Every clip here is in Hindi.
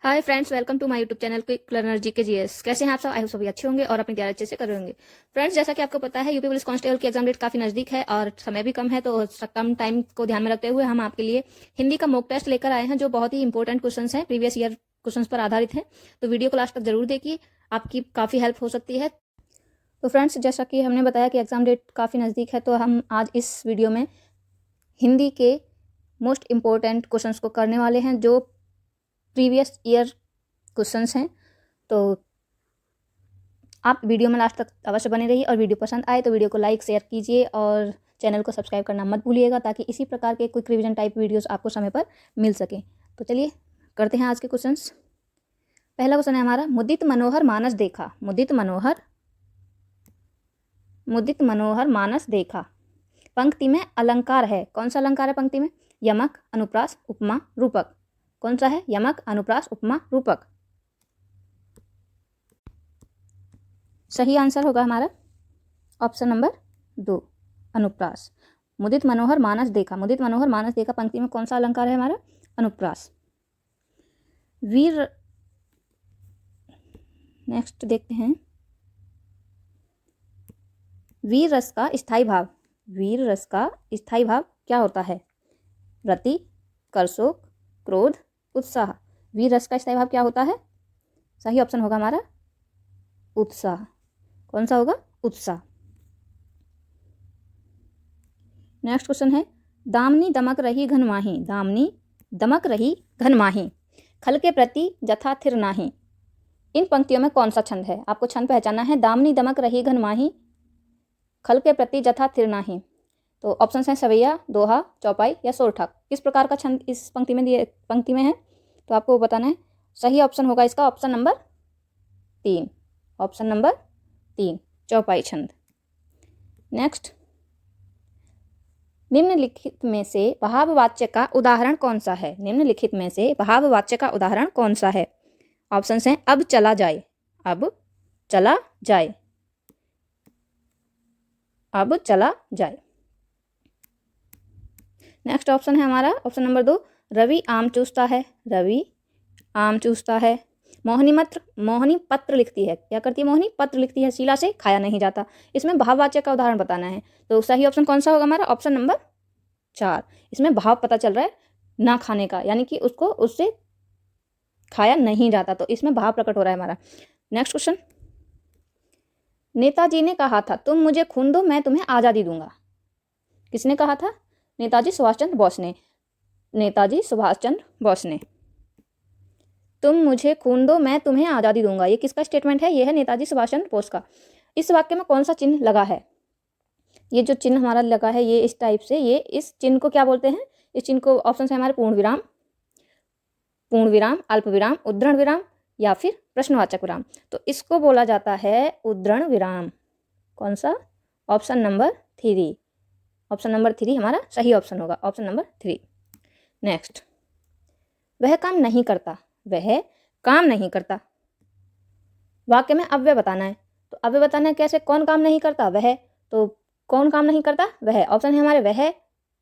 Hi friends, welcome to my YouTube channel quick learner GK GS. कैसे हैं आप सब? आई होप सभी अच्छे होंगे और अपनी तैयारी अच्छे से कर रहे होंगे। फ्रेंड्स, जैसा कि आपको पता है, यूपी पुलिस कांस्टेबल की एग्जाम डेट काफी नजदीक है और समय भी कम है, तो कम टाइम को ध्यान में रखते हुए हम आपके लिए हिंदी का मॉक टेस्ट लेकर आए हैं, जो बहुत ही इंपॉर्टेंट क्वेश्चन है, प्रीवियस ईयर क्वेश्चन पर आधारित है। तो वीडियो को लास्ट तक जरूर देखिए, आपकी काफी हेल्प हो सकती है। तो फ्रेंड्स, जैसा कि हमने बताया कि एग्जाम डेट काफी नजदीक है, तो हम आज इस वीडियो में हिंदी के मोस्ट इम्पोर्टेंट क्वेश्चंस को करने वाले हैं, जो प्रीवियस ईयर क्वेश्चंस हैं। तो आप वीडियो में लास्ट तक अवश्य बने रहिए और वीडियो पसंद आए तो वीडियो को लाइक शेयर कीजिए और चैनल को सब्सक्राइब करना मत भूलिएगा, ताकि इसी प्रकार के क्विक रिवीजन टाइप वीडियोस आपको समय पर मिल सके। तो चलिए करते हैं आज के क्वेश्चंस। पहला क्वेश्चन है हमारा, मुदित मनोहर मानस देखा। मुदित मनोहर मानस देखा। पंक्ति में अलंकार है, कौन सा अलंकार है पंक्ति में? यमक, अनुप्रास, उपमा, रूपक। कौन सा है? यमक, अनुप्रास, उपमा, रूपक। सही आंसर होगा हमारा ऑप्शन नंबर 2, अनुप्रास। मुदित मनोहर मानस देखा। मुदित मनोहर मानस देखा पंक्ति में कौन सा अलंकार है हमारा? अनुप्रास। वीर, नेक्स्ट देखते हैं, वीर रस का स्थायी भाव। वीर रस का स्थायी भाव क्या होता है? रति, करशोक, क्रोध, उत्साह। वीर रस का स्थायी भाव क्या होता है? सही ऑप्शन होगा हमारा उत्साह। कौन सा होगा? उत्साह। नेक्स्ट क्वेश्चन है, दामनी दमक रही घन माही। दामनी दमक रही घन माही, खल के प्रति जथा थिर नाही। इन पंक्तियों में कौन सा छंद है? आपको छंद पहचानना है। दामनी दमक रही घन माही, खल के प्रति जथा थिर नाही। तो ऑप्शन हैं सवैया, दोहा, चौपाई या सोरठा। किस प्रकार का छंद इस पंक्ति में है? तो आपको बताना है। सही ऑप्शन होगा इसका ऑप्शन नंबर 3। ऑप्शन नंबर 3, चौपाई छंद। नेक्स्ट, निम्नलिखित में से भाववाच्य का उदाहरण कौन सा है? निम्नलिखित में से भाववाच्य का उदाहरण कौन सा है? ऑप्शंस हैं अब चला जाए, अब चला जाए, अब चला जाए। नेक्स्ट ऑप्शन है हमारा ऑप्शन नंबर 2, रवि आम चूसता है। रवि आम चूसता है। मोहिनी पत्र लिखती है। क्या करती है? मोहिनी पत्र लिखती है। शीला से खाया नहीं जाता। इसमें भाववाचक का उदाहरण बताना है। तो सही ऑप्शन कौन सा होगा हमारा? Option number 4। इसमें भाव पता चल रहा है ना खाने का, यानी कि उससे खाया नहीं जाता, तो इसमें भाव प्रकट हो रहा है हमारा। नेक्स्ट क्वेश्चन, नेताजी ने कहा था तुम मुझे खून दो मैं तुम्हें आज़ादी दूंगा। किसने कहा था? नेताजी सुभाष चंद्र बोस ने। नेताजी सुभाष चंद्र बोस ने। तुम मुझे खून दो मैं तुम्हें आज़ादी दूंगा, ये किसका स्टेटमेंट है? ये है नेताजी सुभाष चंद्र बोस का। इस वाक्य में कौन सा चिन्ह लगा है? ये जो चिन्ह हमारा लगा है, ये इस टाइप से, ये इस चिन्ह को क्या बोलते हैं? इस चिन्ह को ऑप्शन है हमारे पूर्ण विराम, अल्प विराम, उद्धरण विराम या फिर प्रश्नवाचक विराम। तो इसको बोला जाता है उद्धरण विराम। कौन सा? Option number 3। ऑप्शन नंबर 3 हमारा सही ऑप्शन होगा, ऑप्शन नंबर 3। नेक्स्ट, वह काम नहीं करता। वह काम नहीं करता। वाक्य में अव्यय बताना है। तो अव्यय बताना है कैसे? कौन काम नहीं करता? वह। तो कौन काम नहीं करता? वह। ऑप्शन है हमारे वह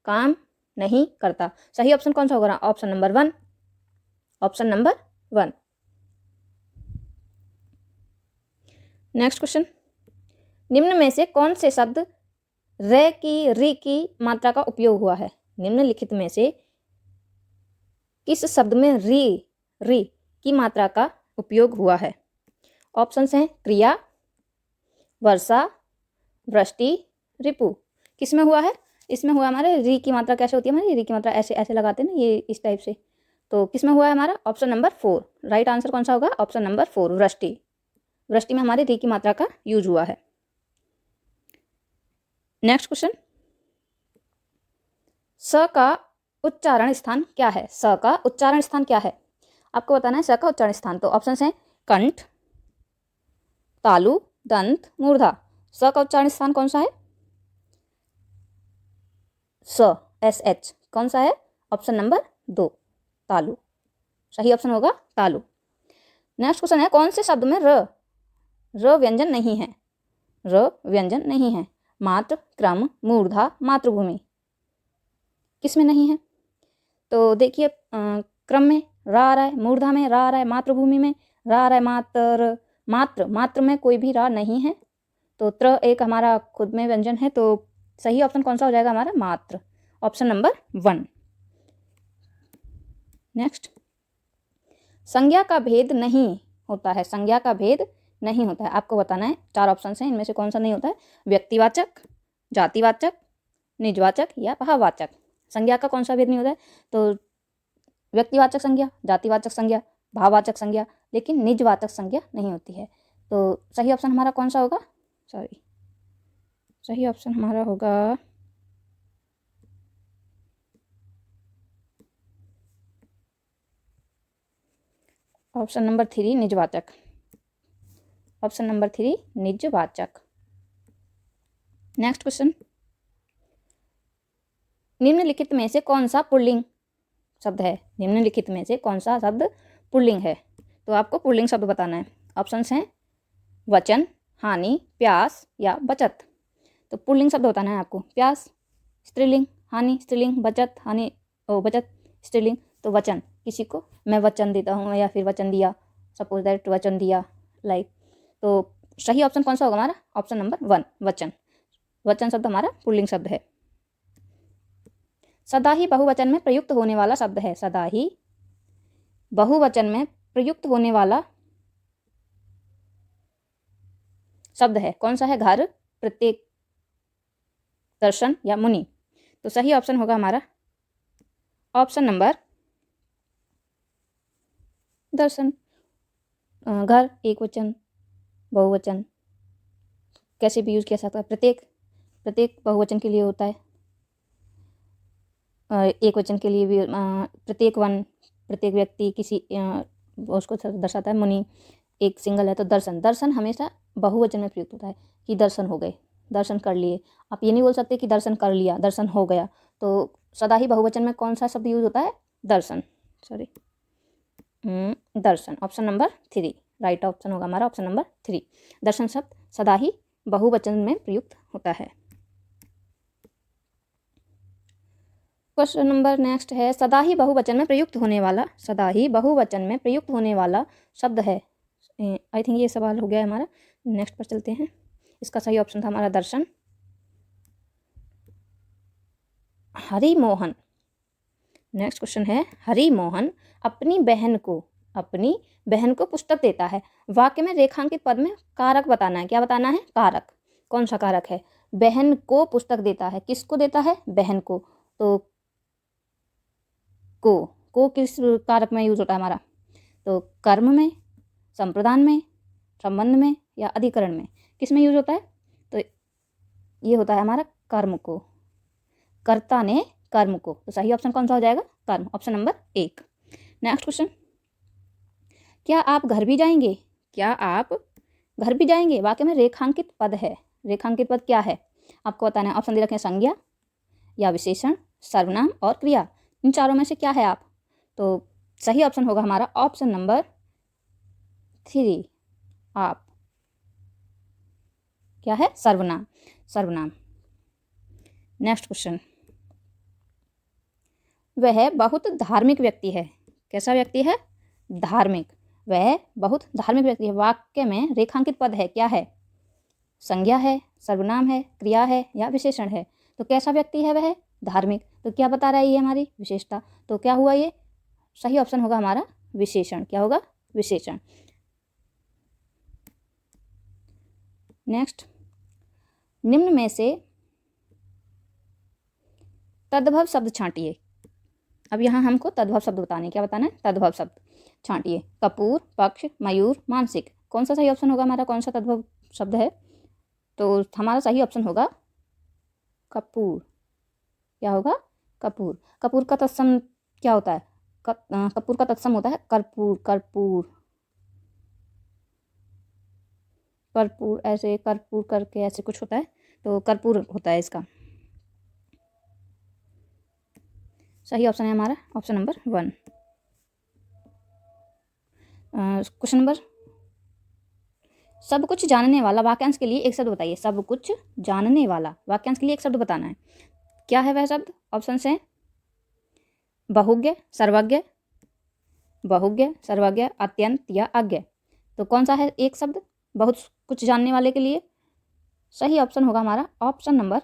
काम नहीं करता। सही ऑप्शन कौन सा होगा? Option number 1। Option number 1। Next question, निम्न में से कौन से शब्द री की मात्रा का उपयोग हुआ है? निम्नलिखित में से किस शब्द में री की मात्रा का उपयोग हुआ है? ऑप्शंस हैं क्रिया, वर्षा, वृष्टि, रिपु। किस में हुआ है? इसमें हुआ हमारे री की मात्रा कैसे होती है? हमारी री की मात्रा ऐसे ऐसे लगाते हैं ना, ये इस टाइप से। तो किस में हुआ है हमारा? Option number 4। राइट आंसर कौन सा होगा? ऑप्शन नंबर 4, वृष्टि। वृष्टि में हमारी री की मात्रा का यूज हुआ है। नेक्स्ट क्वेश्चन, स का उच्चारण स्थान क्या है? स का उच्चारण स्थान क्या है? आपको बताना है स का उच्चारण स्थान। तो ऑप्शन हैं कंठ, तालु, दंत, मूर्धा। स का उच्चारण स्थान कौन सा है? स, SH। कौन सा है? ऑप्शन नंबर 2, तालु। सही ऑप्शन होगा तालु। नेक्स्ट क्वेश्चन है, कौन से शब्द में र व्यंजन नहीं है? र व्यंजन नहीं है। मात्र, क्रम, मूर्धा, मातृभूमि। किस में नहीं है? तो देखिए, क्रम में रा आ रहा है, मूर्धा में रा आ रहा है, मातृभूमि में रा आ रहा है, मात्र में कोई भी रा नहीं है, तो त्र एक हमारा खुद में व्यंजन है, तो सही ऑप्शन कौन सा हो जाएगा हमारा? मात्र, ऑप्शन नंबर 1। नेक्स्ट, संज्ञा का भेद नहीं होता है, संज्ञा का भेद नहीं होता है, आपको बताना है। 4 ऑप्शन हैं, इनमें से कौन सा नहीं होता है? व्यक्तिवाचक, जातिवाचक, निजवाचक या भाववाचक। संज्ञा का कौन सा भेद नहीं होता है? तो व्यक्तिवाचक संज्ञा, जातिवाचक संज्ञा, भाववाचक संज्ञा, लेकिन निजवाचक संज्ञा नहीं होती है। तो सही ऑप्शन हमारा कौन सा होगा? सही ऑप्शन हमारा होगा ऑप्शन नंबर 3, निजवाचक। ऑप्शन नंबर 3, निजवाचक। नेक्स्ट क्वेश्चन, निम्नलिखित में से कौन सा पुल्लिंग शब्द है? निम्नलिखित में से कौन सा शब्द पुल्लिंग है? तो आपको पुल्लिंग शब्द बताना है। ऑप्शंस हैं वचन, हानि, प्यास या बचत। तो पुल्लिंग शब्द बताना है आपको। प्यास स्त्रीलिंग, हानि स्त्रीलिंग, बचत हानि बचत स्त्रीलिंग। तो वचन, किसी को मैं वचन देता हूँ या फिर वचन दिया, सपोज दैट वचन दिया, लाइक। तो सही ऑप्शन कौन सा होगा हमारा? ऑप्शन नंबर 1, वचन। वचन शब्द हमारा पुल्लिंग शब्द है। सदा ही बहुवचन में प्रयुक्त होने वाला शब्द है। सदा ही बहुवचन में प्रयुक्त होने वाला शब्द है, कौन सा है? घर, प्रत्येक, दर्शन या मुनि। तो सही ऑप्शन होगा हमारा ऑप्शन नंबर दर्शन। घर एक वचन, बहुवचन कैसे भी यूज किया जाता है। प्रत्येक बहुवचन के लिए होता है, एक वचन के लिए भी प्रत्येक वन, प्रत्येक व्यक्ति, किसी उसको दर्शाता है। मुनि एक सिंगल है, तो दर्शन हमेशा बहुवचन में प्रयुक्त होता है कि दर्शन हो गए, दर्शन कर लिए। आप ये नहीं बोल सकते कि दर्शन कर लिया, दर्शन हो गया। तो सदा ही बहुवचन में कौन सा शब्द यूज होता है? दर्शन, दर्शन। ऑप्शन नंबर 3 राइट ऑप्शन होगा हमारा, ऑप्शन नंबर 3। दर्शन शब्द सदा ही बहुवचन में प्रयुक्त होता है। क्वेश्चन नंबर नेक्स्ट है, सदा ही बहुवचन में प्रयुक्त होने वाला, सदा ही बहुवचन में प्रयुक्त होने वाला शब्द है। आई थिंक ये सवाल हो गया है हमारा। नेक्स्ट पर चलते हैं। इसका सही ऑप्शन था हमारा दर्शन। हरिमोहन। नेक्स्ट क्वेश्चन है, हरिमोहन अपनी बहन को पुस्तक देता है। वाक्य में रेखांकित पद में कारक बताना है। क्या बताना है? कारक। कौन सा कारक है? बहन को पुस्तक देता है, किसको देता है? बहन को। तो को किस कारक में यूज होता है हमारा? तो कर्म में, संप्रदान में, संबंध में या अधिकरण में, किस में यूज होता है? तो ये होता है हमारा कर्म को, कर्ता ने कर्म को। तो सही ऑप्शन कौन सा हो जाएगा? कर्म, ऑप्शन नंबर 1। नेक्स्ट क्वेश्चन, क्या आप घर भी जाएंगे? क्या आप घर भी जाएंगे वाक्य में रेखांकित पद है। रेखांकित पद क्या है आपको बताना है। ऑप्शन दे रखे हैं संज्ञा या विशेषण, सर्वनाम और क्रिया। इन चारों में से क्या है आप? तो सही ऑप्शन होगा हमारा ऑप्शन नंबर 3, आप। क्या है? सर्वनाम, सर्वनाम। नेक्स्ट क्वेश्चन, वह बहुत धार्मिक व्यक्ति है। कैसा व्यक्ति है? धार्मिक। वह बहुत धार्मिक व्यक्ति है। वाक्य में रेखांकित पद है, क्या है? संज्ञा है, सर्वनाम है, क्रिया है या विशेषण है। तो कैसा व्यक्ति है वह? धार्मिक। तो क्या बता रहा है ये हमारी विशेषता? तो क्या हुआ ये? सही ऑप्शन होगा हमारा विशेषण। क्या होगा? विशेषण। नेक्स्ट, निम्न में से तद्भव शब्द छांटिए। अब यहाँ हमको तद्भव शब्द बताने, क्या बताना है? तद्भव शब्द छांटिए। कपूर, पक्ष, मयूर, मानसिक। कौन सा सही ऑप्शन होगा हमारा? कौन सा तद्भव शब्द है? तो हमारा सही ऑप्शन होगा कपूर। क्या होगा? कपूर। कपूर का तत्सम क्या होता है? कपूर का तत्सम होता है कर्पूर। कर्पूर, कर्पूर ऐसे, कर्पूर करके ऐसे कुछ होता है, तो कर्पूर होता है इसका। सही ऑप्शन है हमारा ऑप्शन नंबर 1। क्वेश्चन नंबर, सब कुछ जानने वाला वाक्यांश के लिए एक शब्द बताइए। सब कुछ जानने वाला वाक्यांश के लिए एक शब्द बताना है। क्या है वह शब्द? ऑप्शन है बहुज्ञ, सर्वज्ञ, बहुज्ञ, सर्वज्ञ, अत्यंत या अज्ञ। तो कौन सा है एक शब्द बहुत कुछ जानने वाले के लिए? सही ऑप्शन होगा हमारा ऑप्शन नंबर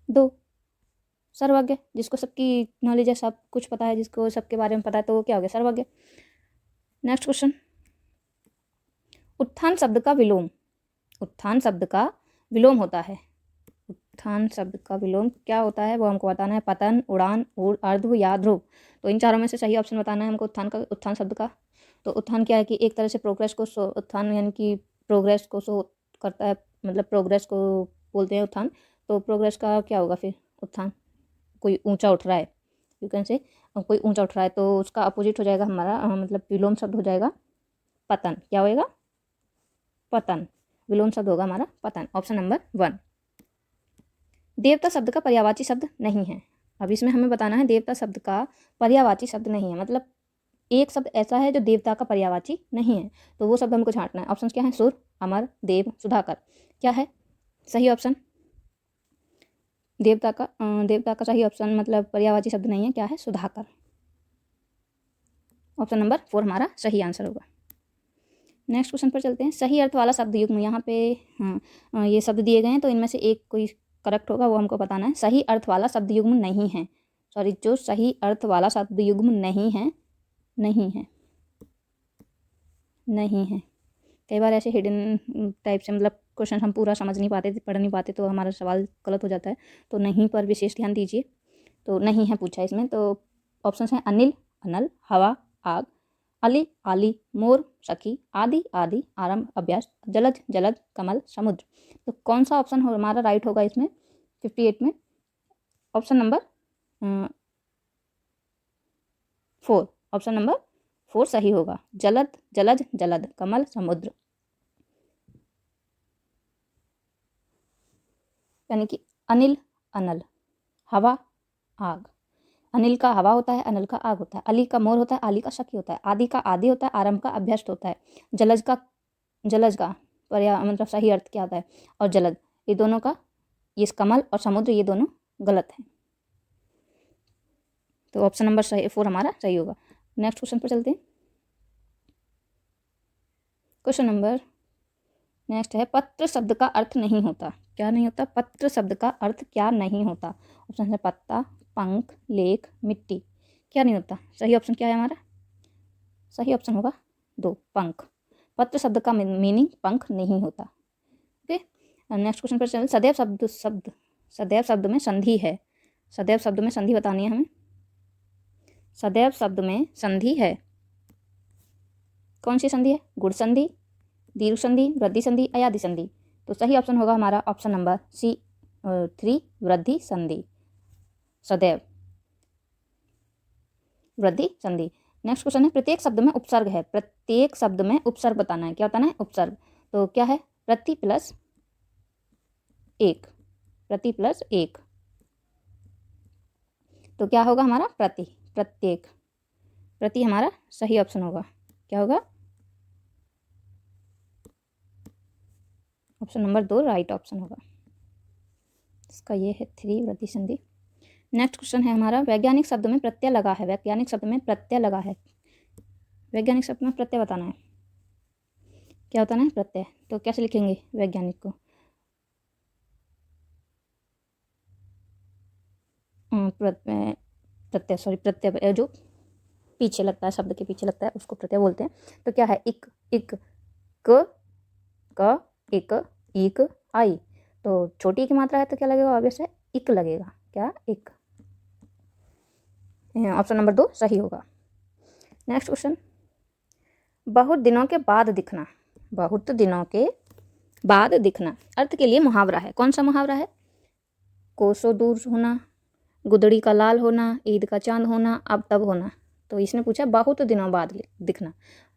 2, सर्वज्ञ। जिसको सबकी नॉलेज है, सब कुछ पता है, जिसको सबके बारे में पता है, तो वो क्या हो गया? सर्वज्ञ। नेक्स्ट क्वेश्चन, उत्थान शब्द का विलोम। उत्थान शब्द का विलोम होता है। उत्थान शब्द का विलोम क्या होता है वो हमको बताना है। पतन, उड़ान, अर्ध या ध्रुव। तो इन चारों में से सही ऑप्शन बताना है हमको उत्थान शब्द का। तो उत्थान क्या है कि एक तरह से प्रोग्रेस को उत्थान यानी कि प्रोग्रेस को शो करता है, मतलब प्रोग्रेस को बोलते हैं उत्थान। तो प्रोग्रेस का क्या होगा फिर? उत्थान, कोई ऊंचा उठ रहा है, यू कैन से कोई ऊंचा उठ रहा है, तो उसका अपोजिट हो जाएगा हमारा मतलब विलोम शब्द हो जाएगा पतन। क्या होएगा? पतन। विलोम शब्द होगा हमारा पतन। Option number 1। देवता शब्द का पर्यायवाची शब्द नहीं है। अब इसमें हमें बताना है देवता शब्द का पर्यायवाची शब्द नहीं है, मतलब एक शब्द ऐसा है जो देवता का पर्यायवाची नहीं है, तो वो शब्द हमको छांटना है। ऑप्शन क्या है? सुर, अमर, देव, सुधाकर। क्या है सही ऑप्शन? देवता का सही ऑप्शन मतलब पर्यायवाची शब्द नहीं है, क्या है? सुधाकर। ऑप्शन नंबर 4 हमारा सही आंसर होगा। नेक्स्ट क्वेश्चन पर चलते हैं। सही अर्थ वाला शब्द युग्म, यहाँ पे ये शब्द दिए गए हैं, तो इनमें से एक कोई करेक्ट होगा, वो हमको बताना है। सही अर्थ वाला शब्द युग्म नहीं है, सॉरी, जो सही अर्थ वाला शब्द युग्म नहीं है, नहीं है, नहीं है। कई बार ऐसे हिडन टाइप से मतलब क्वेश्चन हम पूरा समझ नहीं पाते, पढ़ नहीं पाते, तो हमारा सवाल गलत हो जाता है। तो नहीं पर विशेष ध्यान दीजिए। तो नहीं है पूछा इसमें। तो ऑप्शन हैं अनिल, अनल, हवा, आग, अली, आली, मोर, सखी, आदि, आदि, आरंभ, अभ्यास, जलज, जलद, कमल, समुद्र। तो कौन सा ऑप्शन हमारा राइट होगा इसमें 58 में? Option number 4। ऑप्शन नंबर 4 सही होगा। जलद, जलज, जलद, कमल, समुद्र। यानी कि अनिल, अनल, हवा, आग। अनिल का हवा होता है, अनल का आग होता है, अली का मोर होता है, आली का सखी होता है, आदि का आदि होता है, आरंभ का अभ्यस्त होता है, जलज का मतलब सही अर्थ क्या होता है? और जलद, ये दोनों का, ये कमल और समुद्र, ये दोनों गलत है। तो ऑप्शन नंबर 4 हमारा सही होगा। नेक्स्ट क्वेश्चन पर चलते हैं। क्वेश्चन नंबर नेक्स्ट है, पत्र शब्द का अर्थ नहीं होता। क्या नहीं होता? पत्र शब्द का अर्थ क्या नहीं होता? ऑप्शन है पत्ता, पंख, लेख, मिट्टी। क्या नहीं होता? सही ऑप्शन क्या है हमारा? सही ऑप्शन होगा 2, पंख। पत्र शब्द का मीनिंग पंख नहीं होता। ओके, नेक्स्ट क्वेश्चन पर चलें। सदैव शब्द में संधि है। सदैव शब्द में संधि बतानी है हमें। सदैव शब्द में संधि है, कौन सी संधि है? गुण संधि, दीर्घ संधि, वृद्धि संधि, अयादि संधि। तो सही ऑप्शन होगा हमारा ऑप्शन नंबर C 3, वृद्धि संधि। सदैव, वृद्धि संधि। नेक्स्ट क्वेश्चन है, प्रत्येक शब्द में उपसर्ग है। प्रत्येक शब्द में उपसर्ग बताना है। क्या बताना है? उपसर्ग। तो क्या है? प्रति प्लस एक, प्रति प्लस एक। तो क्या होगा हमारा? प्रति, प्रत्येक। प्रति हमारा सही ऑप्शन होगा। क्या होगा? ऑप्शन नंबर 2 राइट ऑप्शन होगा इसका। ये है 3, वृद्धि संधि। नेक्स्ट क्वेश्चन है हमारा, वैज्ञानिक शब्द में प्रत्यय लगा है। वैज्ञानिक शब्द में प्रत्यय लगा है। वैज्ञानिक शब्द में प्रत्यय बताना है। क्या बताना है? प्रत्यय। तो कैसे लिखेंगे वैज्ञानिक को? प्रत्यय, सॉरी, प्रत्यय जो पीछे लगता है, शब्द के पीछे लगता है, उसको प्रत्यय बोलते हैं। तो क्या है? इक, इक, क, इक, ईक, आई। तो छोटी की मात्रा है तो क्या लगेगा? ऑब्वियस है इक लगेगा। क्या? इक। ऑप्शन नंबर 2 सही होगा। नेक्स्ट क्वेश्चन, बहुत दिनों के बाद दिखना। बहुत दिनों के बाद दिखना अर्थ के लिए मुहावरा है। कौन सा मुहावरा है? कोसों दूर होना, गुदड़ी का लाल होना, ईद का चांद होना, अब तब होना। तो इसने पूछा बहुत दिनों बाद दिखना।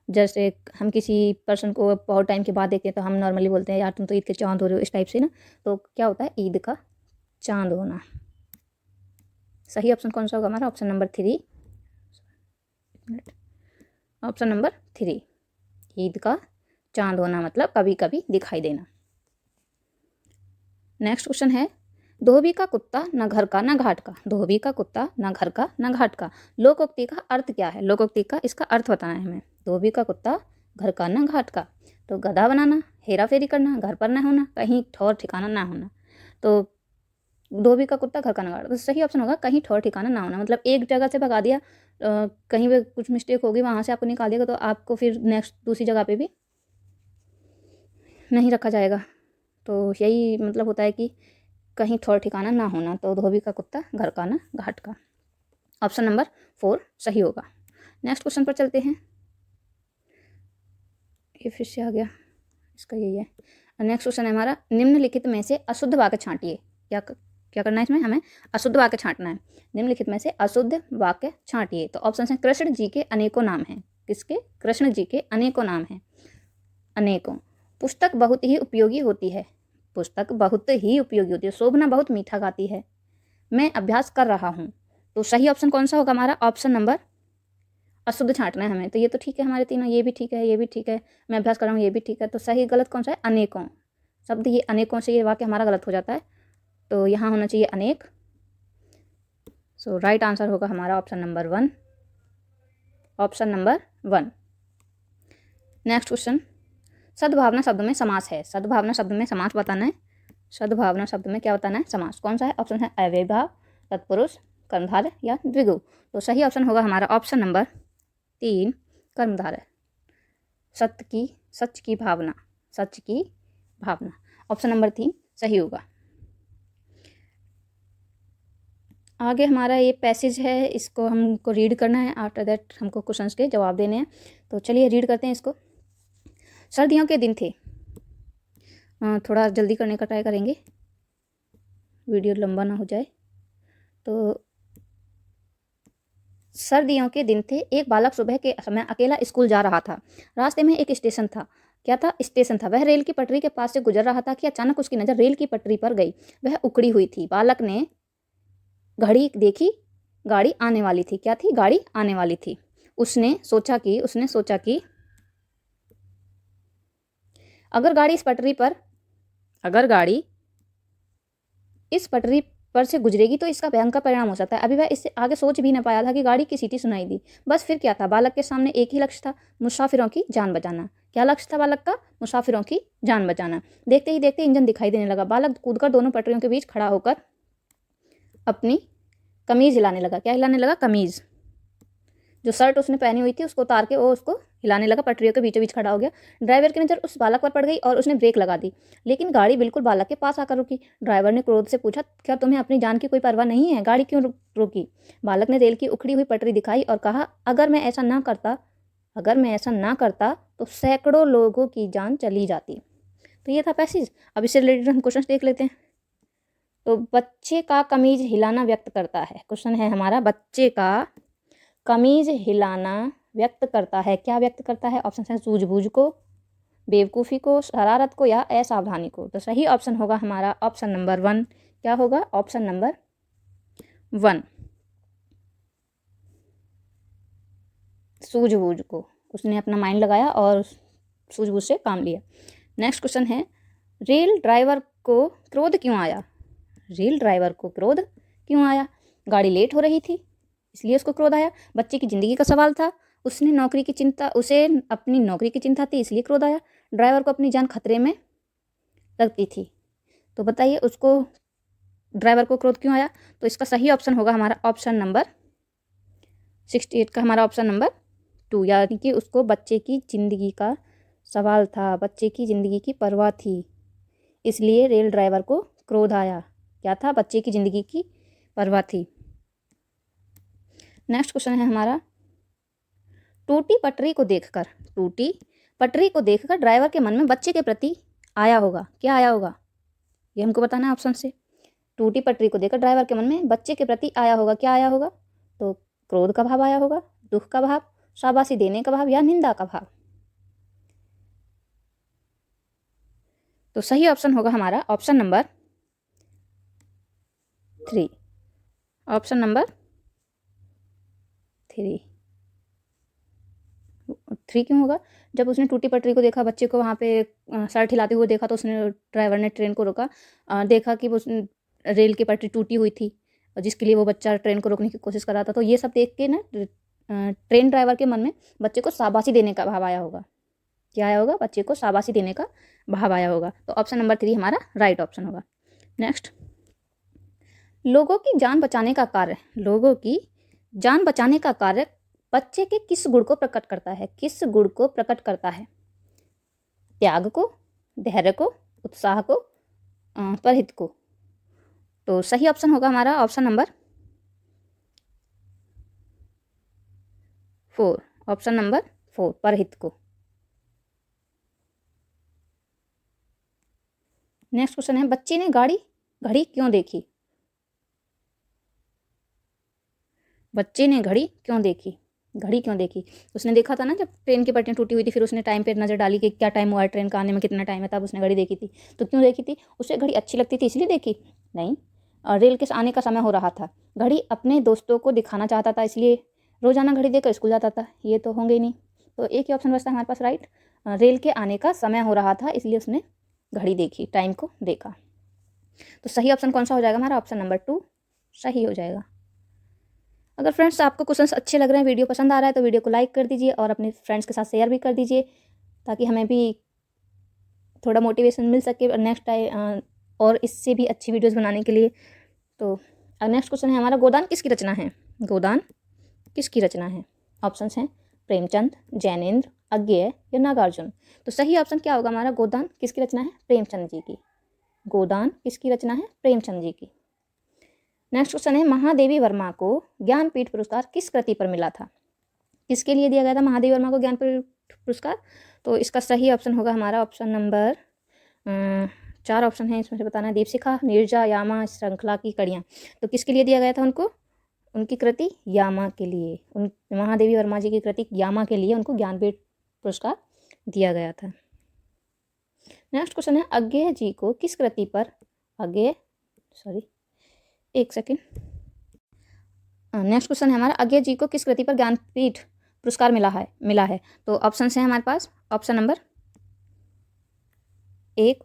जैसे हम किसी पर्सन को बहुत टाइम के बाद देखते हैं तो हम नॉर्मली बोलते हैं यार तुम तो ईद के चांद हो रहे हो, इस टाइप से ना। तो क्या होता है? ईद का चांद होना। सही ऑप्शन कौन सा होगा हमारा? Option number 3, option number 3, Eid का चांद होना मतलब कभी कभी दिखाई देना। नेक्स्ट क्वेश्चन है, धोबी का कुत्ता न घर का न घाट का। धोबी का कुत्ता न घर का न घाट का। लोकोक्ति का अर्थ क्या है? लोकोक्ति का इसका अर्थ बताना है हमें। धोबी का कुत्ता घर का न घाट का, तो गधा बनाना, हेरा फेरी करना, घर पर न होना, कहीं ठौर ठिकाना ना होना। तो धोबी का कुत्ता घर का न घाट, तो सही ऑप्शन होगा कहीं ठौर ठिकाना ना होना। मतलब एक जगह से भगा दिया, कहीं पे कुछ मिस्टेक होगी, वहाँ से आपको निकाल दिया तो आपको फिर नेक्स्ट दूसरी जगह पे भी नहीं रखा जाएगा। तो यही मतलब होता है कि कहीं ठौर ठिकाना ना होना। तो धोबी का कुत्ता घर का ना घाट का। ऑप्शन नंबर 4 सही होगा। नेक्स्ट क्वेश्चन पर चलते हैं। ये फिर से आ गया, इसका यही है। नेक्स्ट क्वेश्चन है हमारा, निम्नलिखित में से अशुद्ध वाक्य छांटिए। क्या करना है इसमें? हमें अशुद्ध वाक्य छांटना है। निम्नलिखित में से अशुद्ध वाक्य छांटिए। तो ऑप्शन है, कृष्ण जी के अनेकों नाम हैं। किसके? कृष्ण जी के अनेकों नाम हैं। अनेकों। पुस्तक बहुत ही उपयोगी होती है। पुस्तक बहुत ही उपयोगी होती है। शोभना बहुत मीठा गाती है। मैं अभ्यास कर रहा हूँ। तो सही ऑप्शन कौन सा होगा हमारा? ऑप्शन नंबर, अशुद्ध छांटना है हमें। तो ये तो ठीक है हमारे तीनों, ये भी ठीक है, ये भी ठीक है, मैं अभ्यास कर रहा हूँ, ये भी ठीक है। तो सही गलत कौन सा है? अनेकों शब्द, ये अनेकों से ये वाक्य हमारा गलत हो जाता है। तो यहाँ होना चाहिए अनेक। सो राइट आंसर होगा हमारा option number 1। Option number 1। Next question, सद्भावना शब्द में समास है। सद्भावना शब्द में समास बताना है। सद्भावना शब्द में क्या बताना है? समास। कौन सा है? ऑप्शन है अव्ययभाव, तत्पुरुष, कर्मधारय या द्विगु। तो सही ऑप्शन होगा हमारा ऑप्शन नंबर 3, कर्मधारय। सच की भावना, सच की भावना। ऑप्शन नंबर 3 सही होगा। आगे हमारा ये पैसेज है, इसको हमको रीड करना है। आफ्टर दैट हमको क्वेश्चंस के जवाब देने हैं। तो चलिए रीड करते हैं इसको। सर्दियों के दिन थे, थोड़ा जल्दी करने का ट्राई करेंगे, वीडियो लंबा ना हो जाए। तो सर्दियों के दिन थे, एक बालक सुबह के समय अकेला स्कूल जा रहा था। रास्ते में एक स्टेशन था। क्या था? स्टेशन था। वह रेल की पटरी के पास से गुजर रहा था कि अचानक उसकी नज़र रेल की पटरी पर गई। वह उखड़ी हुई थी। बालक ने घड़ी देखी, गाड़ी आने वाली थी। क्या थी? गाड़ी आने वाली थी। उसने सोचा कि अगर गाड़ी इस पटरी पर से गुजरेगी तो इसका भयंकर परिणाम हो सकता है। अभी वह इससे आगे सोच भी न पाया था कि गाड़ी की सीटी सुनाई दी। बस फिर क्या था? बालक के सामने एक ही लक्ष्य था, मुसाफिरों की जान बचाना। क्या लक्ष्य था बालक का? मुसाफिरों की जान बचाना। देखते ही देखते इंजन दिखाई देने लगा। बालक कूदकर दोनों पटरियों के बीच खड़ा होकर अपनी कमीज हिलाने लगा। क्या हिलाने लगा? कमीज। जो शर्ट उसने पहनी हुई थी उसको उतार के वो उसको हिलाने लगा, पटरियों के बीचों बीच खड़ा हो गया। ड्राइवर की नज़र उस बालक पर पड़ गई और उसने ब्रेक लगा दी, लेकिन गाड़ी बिल्कुल बालक के पास आकर रुकी। ड्राइवर ने क्रोध से पूछा, क्या तुम्हें अपनी जान की कोई परवाह नहीं है? गाड़ी क्यों रोकी? बालक ने रेल की उखड़ी हुई पटरी दिखाई और कहा, अगर मैं ऐसा ना करता तो सैकड़ों लोगों की जान चली जाती। तो ये था पैसेज। अब इससे रिलेटेड हम क्वेश्चन देख लेते हैं। तो बच्चे का कमीज हिलाना व्यक्त करता है। क्वेश्चन है हमारा, बच्चे का कमीज हिलाना व्यक्त करता है। क्या व्यक्त करता है? ऑप्शन है सूझबूझ को, बेवकूफ़ी को, शरारत को या असावधानी को। तो सही ऑप्शन होगा हमारा ऑप्शन नंबर 1। क्या होगा? ऑप्शन नंबर 1, सूझबूझ को। उसने अपना माइंड लगाया और सूझबूझ से काम लिया। नेक्स्ट क्वेश्चन है, रेल ड्राइवर को क्रोध क्यों आया? रेल ड्राइवर को क्रोध क्यों आया? गाड़ी लेट हो रही थी इसलिए उसको क्रोध आया। बच्चे की ज़िंदगी का सवाल था, उसे अपनी नौकरी की चिंता थी इसलिए क्रोध आया। ड्राइवर को अपनी जान खतरे में लगती थी। तो बताइए उसको ड्राइवर को क्रोध क्यों आया? तो इसका सही ऑप्शन होगा हमारा ऑप्शन नंबर 68 का हमारा ऑप्शन नंबर 2, यानी कि उसको बच्चे की ज़िंदगी का सवाल था, बच्चे की ज़िंदगी की परवाह थी, इसलिए रेल ड्राइवर को क्रोध आया। क्या था? बच्चे की ज़िंदगी की परवाह थी। नेक्स्ट क्वेश्चन है हमारा, टूटी पटरी को देखकर ड्राइवर के मन में बच्चे के प्रति आया होगा। क्या आया होगा? ये हमको बताना है ऑप्शन से। टूटी पटरी को देखकर ड्राइवर के मन में बच्चे के प्रति आया होगा। क्या आया होगा? तो क्रोध का भाव आया होगा, दुख का भाव, शाबाशी देने का भाव या निंदा का भाव। तो सही ऑप्शन होगा हमारा ऑप्शन नंबर 3। ऑप्शन नंबर 3 क्यों होगा? जब उसने टूटी पटरी को देखा, बच्चे को वहाँ पे शर्ट हिलाते हुए देखा, तो उसने ड्राइवर ने ट्रेन को रोका, देखा कि रेल की पटरी टूटी हुई थी और जिसके लिए वो बच्चा ट्रेन को रोकने की कोशिश कर रहा था। तो ये सब देख के ना ट्रेन ड्राइवर के मन में बच्चे को शाबाशी देने का भाव आया होगा। क्या आया होगा? बच्चे को शाबाशी देने का भाव आया होगा। तो ऑप्शन नंबर 3 हमारा राइट ऑप्शन होगा। नेक्स्ट, लोगों की जान बचाने का कार्य, लोगों की जान बचाने का कार्य बच्चे के किस गुण को प्रकट करता है? किस गुण को प्रकट करता है? त्याग को, धैर्य को, उत्साह को, परहित को। तो सही ऑप्शन होगा हमारा ऑप्शन नंबर 4, ऑप्शन नंबर 4, परहित को। नेक्स्ट क्वेश्चन है, बच्चे ने घड़ी क्यों देखी? बच्चे ने घड़ी क्यों देखी? घड़ी क्यों देखी? उसने देखा था ना जब ट्रेन की पटरियाँ टूटी हुई थी, फिर उसने टाइम पे नज़र डाली कि क्या टाइम हुआ है, ट्रेन का आने में कितना टाइम है, तब उसने घड़ी देखी थी। तो क्यों देखी थी? उसे घड़ी अच्छी लगती थी इसलिए देखी? नहीं, रेल के आने का समय हो रहा था। घड़ी अपने दोस्तों को दिखाना चाहता था, इसलिए रोज़ाना घड़ी देखकर स्कूल जाता था। ये तो होंगे ही नहीं। तो एक ही ऑप्शन बचता है हमारे पास राइट। रेल के आने का समय हो रहा था इसलिए उसने घड़ी देखी, टाइम को देखा। तो सही ऑप्शन कौन सा हो जाएगा हमारा? ऑप्शन नंबर 2 सही हो जाएगा। अगर फ्रेंड्स आपको क्वेश्चंस अच्छे लग रहे हैं, वीडियो पसंद आ रहा है, तो वीडियो को लाइक कर दीजिए और अपने फ्रेंड्स के साथ शेयर भी कर दीजिए ताकि हमें भी थोड़ा मोटिवेशन मिल सके और नेक्स्ट टाइम और इससे भी अच्छी वीडियोस बनाने के लिए। तो नेक्स्ट क्वेश्चन है हमारा, गोदान किसकी रचना है? गोदान किसकी रचना है? ऑप्शंस हैं प्रेमचंद, जैनेन्द्र, अज्ञेय या नागार्जुन। तो सही ऑप्शन क्या होगा हमारा? गोदान किसकी रचना है? प्रेमचंद जी की। गोदान किसकी रचना है? प्रेमचंद जी की। नेक्स्ट क्वेश्चन है, महादेवी वर्मा को ज्ञानपीठ पुरस्कार किस कृति पर मिला था? किसके लिए दिया गया था महादेवी वर्मा को ज्ञानपीठ पुरस्कार? तो इसका सही ऑप्शन होगा हमारा ऑप्शन नंबर 4 ऑप्शन है, इसमें से बताना है। दीपशिखा, नीरजा, यामा, श्रृंखला की कड़ियाँ। तो किसके लिए दिया गया था उनको? उनकी कृति यामा के लिए। उन महादेवी वर्मा जी की कृति यामा के लिए उनको ज्ञानपीठ पुरस्कार दिया गया था। नेक्स्ट क्वेश्चन है, अज्ञेय जी को किस कृति पर एक सेकेंड। नेक्स्ट क्वेश्चन है हमारा, अज्ञेय जी को किस कृति पर ज्ञानपीठ पुरस्कार मिला है। तो ऑप्शन है हमारे पास। ऑप्शन नंबर 1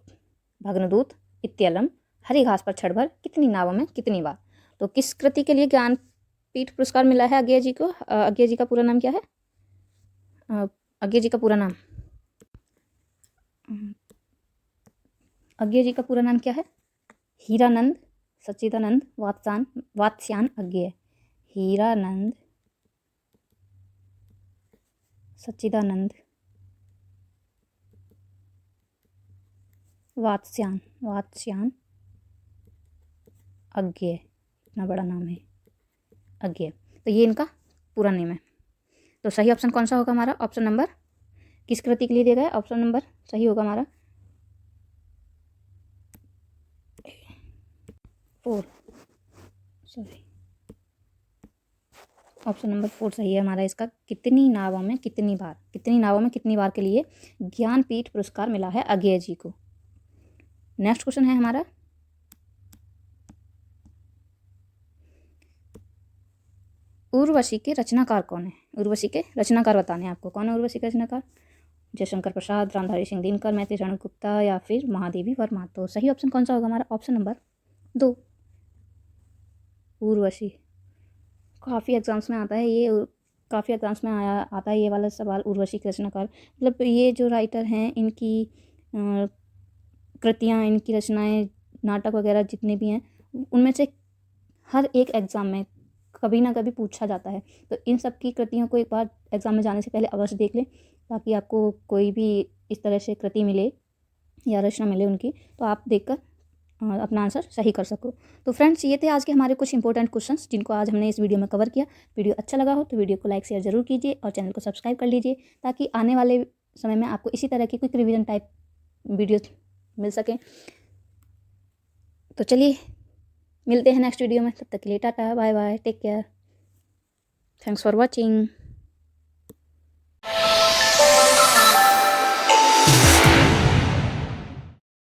भग्नदूत, इत्यलम, हरी घास पर क्षण भर, कितनी नावों में कितनी बार। तो किस कृति के लिए ज्ञानपीठ पुरस्कार मिला है अज्ञेय जी को? अज्ञेय जी का पूरा नाम क्या है? अज्ञेय जी का पूरा नाम क्या है? हीरानंद सच्चिदानंद वात्स्यान अज्ञेय। हीरानंद सच्चिदानंद वात्स्यान अज्ञेय। इतना बड़ा नाम है अज्ञेय। तो ये इनका पूरा नेम है। तो सही ऑप्शन कौन सा होगा हमारा? ऑप्शन नंबर किस कृति के लिए दिया गया है? ऑप्शन नंबर सही होगा हमारा 4 ऑप्शन नंबर 4 सही है हमारा इसका। कितनी नावों में कितनी बार के लिए ज्ञानपीठ पुरस्कार मिला है अज्ञेय जी को। नेक्स्ट क्वेश्चन है हमारा, उर्वशी के रचनाकार कौन है? उर्वशी के रचनाकार बताने हैं आपको। कौन है उर्वशी के रचनाकार? जयशंकर प्रसाद, रामधारी सिंह दिनकर, मैत्री रण गुप्ता या फिर महादेवी वर्मा। तो सही ऑप्शन कौन सा होगा हमारा? Option number 2 Urvashi. काफ़ी एग्जाम्स में आता है ये, काफ़ी एग्जाम्स में आता है ये वाला सवाल, उर्वशी के रचनाकार। मतलब ये जो राइटर हैं इनकी कृतियाँ, इनकी रचनाएं, नाटक वगैरह जितने भी हैं उनमें से हर एक एग्ज़ाम में कभी ना कभी पूछा जाता है। तो इन सब की कृतियों को एक बार एग्ज़ाम में जाने से पहले अवश्य देख लें ताकि आपको कोई भी इस तरह से कृति मिले या रचना मिले उनकी, तो आप देखकर अपना आंसर सही कर सको। तो फ्रेंड्स, ये थे आज के हमारे कुछ इंपॉर्टेंट क्वेश्चंस जिनको आज हमने इस वीडियो में कवर किया। वीडियो अच्छा लगा हो तो वीडियो को लाइक शेयर जरूर कीजिए और चैनल को सब्सक्राइब कर लीजिए ताकि आने वाले समय में आपको इसी तरह की क्विक रिवीजन टाइप वीडियोस मिल सकें। तो चलिए मिलते हैं नेक्स्ट वीडियो में, तब तक के लिए tata bye bye, take care, thanks for watching.